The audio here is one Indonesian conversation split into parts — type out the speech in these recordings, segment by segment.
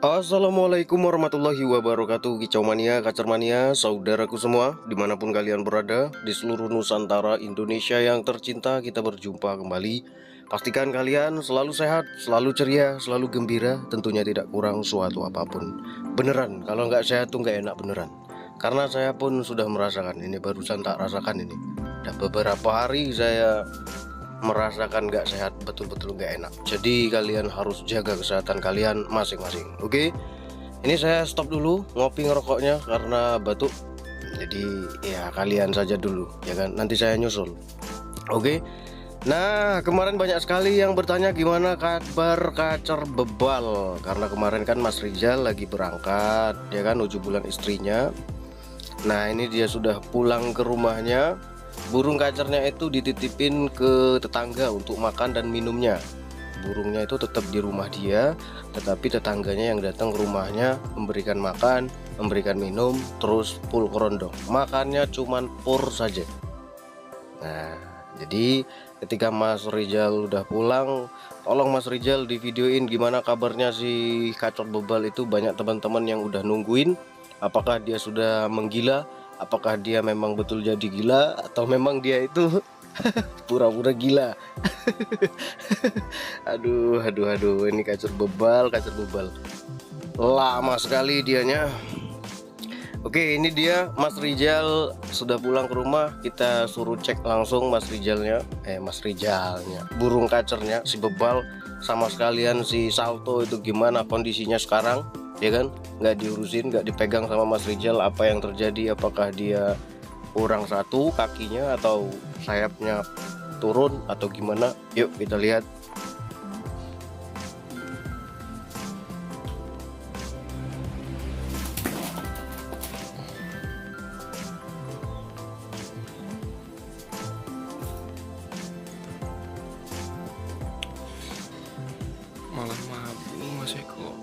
Assalamualaikum warahmatullahi wabarakatuh, Kicau Mania, Kacer Mania, saudaraku semua dimanapun kalian berada di seluruh Nusantara Indonesia yang tercinta. Kita berjumpa kembali. Pastikan kalian selalu sehat, selalu ceria, selalu gembira, tentunya tidak kurang suatu apapun. Beneran, kalau nggak sehat tuh nggak enak beneran. Karena saya pun sudah merasakan, ini barusan tak rasakan ini. Udah beberapa hari saya merasakan gak sehat, betul-betul gak enak. Jadi kalian harus jaga kesehatan kalian masing-masing. Oke, ini saya stop dulu ngopi ngerokoknya karena batuk. Jadi ya kalian saja dulu ya kan, nanti saya nyusul. Oke. Nah, kemarin banyak sekali yang bertanya gimana kabar Kacer Bebal, karena kemarin kan Mas Rizal lagi berangkat ya kan, 7 bulan istrinya. Nah, ini dia sudah pulang ke rumahnya. Burung kacernya itu dititipin ke tetangga untuk makan dan minumnya. Burungnya itu tetap di rumah dia, tetapi tetangganya yang datang ke rumahnya memberikan makan, memberikan minum, terus full kerondong. Makannya cuman pur saja. Nah, jadi ketika Mas Rizal udah pulang, tolong Mas Rizal di videoin gimana kabarnya si Kacer Bebal itu. Banyak teman-teman yang udah nungguin, apakah dia sudah menggila, apakah dia memang betul jadi gila, atau memang dia itu pura-pura gila. Aduh, ini Kacer Bebal lama sekali dianya. Oke, ini dia Mas Rizal sudah pulang ke rumah. Kita suruh cek langsung Mas Rizalnya, burung kacernya si Bebal sama sekalian si Salto itu gimana kondisinya sekarang, ya kan? Nggak diurusin, nggak dipegang sama Mas Rizal. Apa yang terjadi? Apakah dia kurang satu kakinya atau sayapnya turun atau gimana? Yuk kita lihat. Malah mabuk Mas Eko.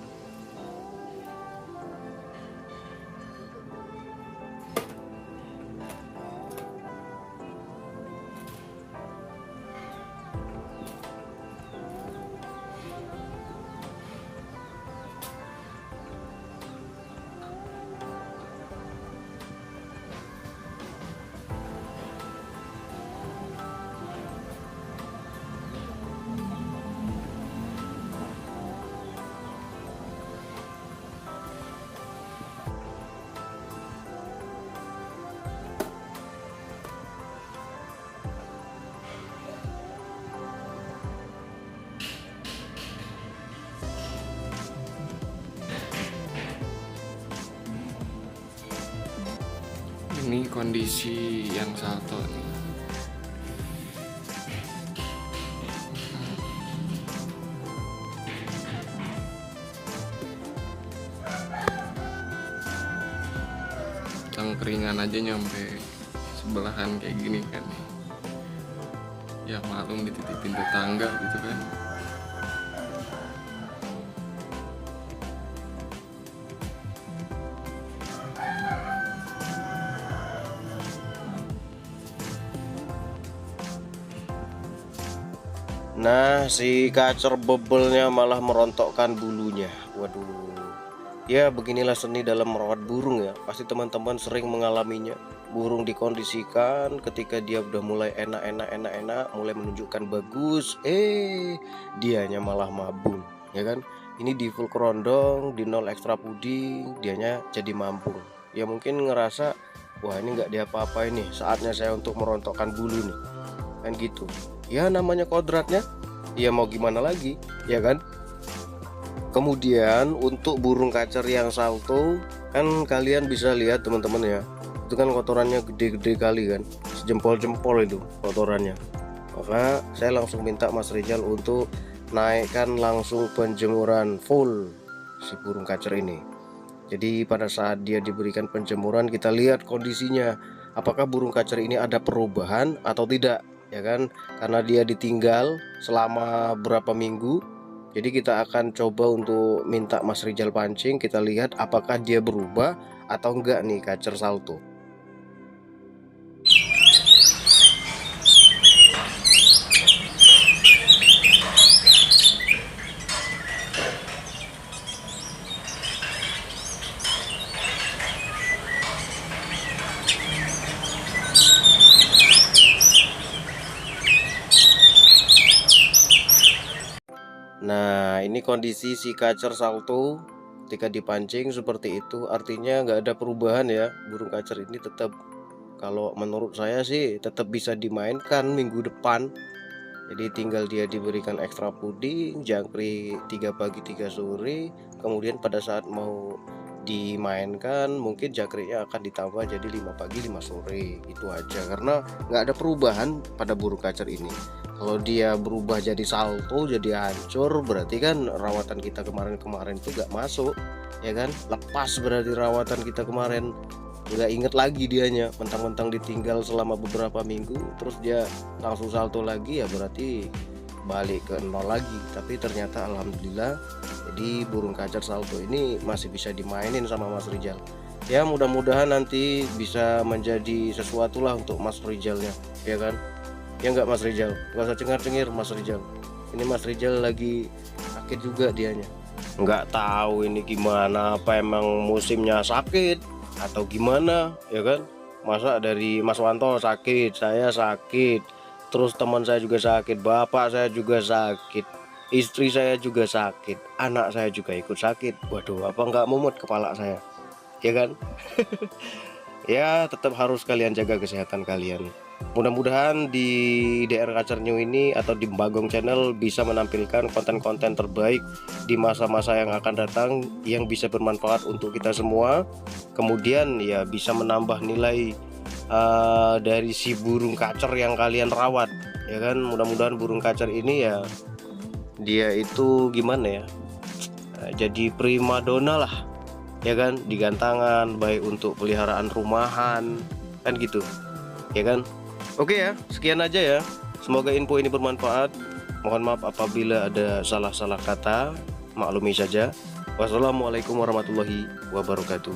Ini kondisi yang Salto nih. Keringan aja nyampe sebelahan kayak gini kan. Ya malum dititipin tetangga gitu kan. Nah, si Kacer Bebelnya malah merontokkan bulunya. Waduh. Ya, beginilah seni dalam merawat burung ya. Pasti teman-teman sering mengalaminya. Burung dikondisikan ketika dia udah mulai enak, mulai menunjukkan bagus, dianya malah mabung, ya kan? Ini di full kerondong, di nol ekstra puding, dianya jadi mambung. Ya mungkin ngerasa, wah ini nggak diapa-apa ini, saatnya saya untuk merontokkan bulu nih. Kan gitu. Ya namanya kodratnya, ya mau gimana lagi, ya kan? Kemudian untuk burung kacer yang Salto, kan kalian bisa lihat teman-teman ya, itu kan kotorannya gede-gede kali kan, sejempol-jempol itu kotorannya. Maka saya langsung minta Mas Rizal untuk naikkan langsung penjemuran full si burung kacer ini. Jadi pada saat dia diberikan penjemuran, kita lihat kondisinya, apakah burung kacer ini ada perubahan atau tidak, ya kan? Karena dia ditinggal selama berapa minggu. Jadi kita akan coba untuk minta Mas Rizal pancing, kita lihat apakah dia berubah atau enggak nih Kacer Salto. ini kondisi si kacer salto ketika dipancing seperti itu, artinya nggak ada perubahan ya. Burung kacer ini tetap, kalau menurut saya sih tetap bisa dimainkan minggu depan. Jadi tinggal dia diberikan ekstra puding, jangkrik 3 pagi 3 sore. Kemudian pada saat mau dimainkan mungkin jangkriknya akan ditambah jadi 5 pagi 5 sore. Itu aja, karena nggak ada perubahan pada burung kacer ini. Kalau dia berubah jadi salto, jadi hancur, berarti kan rawatan kita kemarin-kemarin itu nggak masuk, ya kan? Lepas berarti rawatan kita kemarin, nggak inget lagi dianya, mentang-mentang ditinggal selama beberapa minggu terus dia langsung salto lagi, ya berarti balik ke nol lagi. Tapi ternyata alhamdulillah, jadi burung kacer salto ini masih bisa dimainin sama Mas Rizal. Ya mudah-mudahan nanti bisa menjadi sesuatu lah untuk Mas Rizalnya, ya kan? Ya nggak Mas Rizal, nggak usah cengar-cengir Mas Rizal. Ini Mas Rizal lagi sakit juga dianya. Nggak tahu ini gimana, apa emang musimnya sakit atau gimana, ya kan? Masa dari Mas Wanto sakit, saya sakit, terus teman saya juga sakit, bapak saya juga sakit, istri saya juga sakit, anak saya juga ikut sakit. Waduh, apa nggak mumet kepala saya, ya kan? Ya tetap harus kalian jaga kesehatan kalian. Mudah-mudahan di DR Kacer New ini atau di Bagong Channel bisa menampilkan konten-konten terbaik di masa-masa yang akan datang, yang bisa bermanfaat untuk kita semua. Kemudian ya bisa menambah nilai dari si burung kacer yang kalian rawat, ya kan? Mudah-mudahan burung kacer ini ya dia itu gimana ya, jadi primadona lah, ya kan? Di gantangan, baik untuk peliharaan rumahan kan gitu, ya kan? Oke ya, sekian aja ya. Semoga info ini bermanfaat. Mohon maaf apabila ada salah-salah kata, maklumi saja. Wassalamualaikum warahmatullahi wabarakatuh.